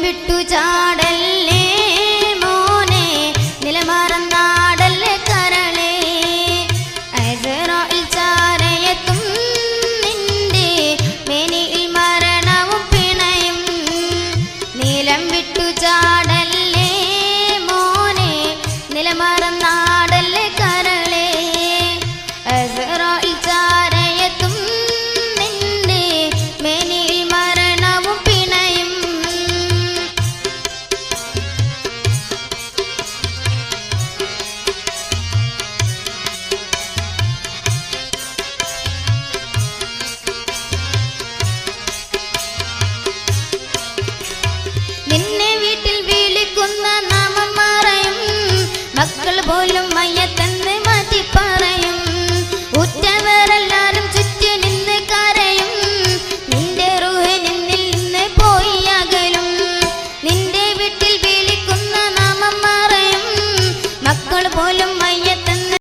വിട്ടു ചാടല്ലേ മോനെ നിലമറന്നാടല്ലേ കരളേ അസ്റായിൽ ചാരയെത്തും നിന്റെ മേനിയിൽ മരണവും പിണയും നിലം വിട്ടു ചാടല്ലേ മോനെ നിലമറന്നാടല്ലേ കരളേ അസ്റായിൽ ചാരയെത്തും നിന്റെ മേനിയിൽ മരണവും പിണയും നിന്നെ വീട്ടിൽ വിളിക്കുന്ന നാമം മറയും മക്കൾ പോലും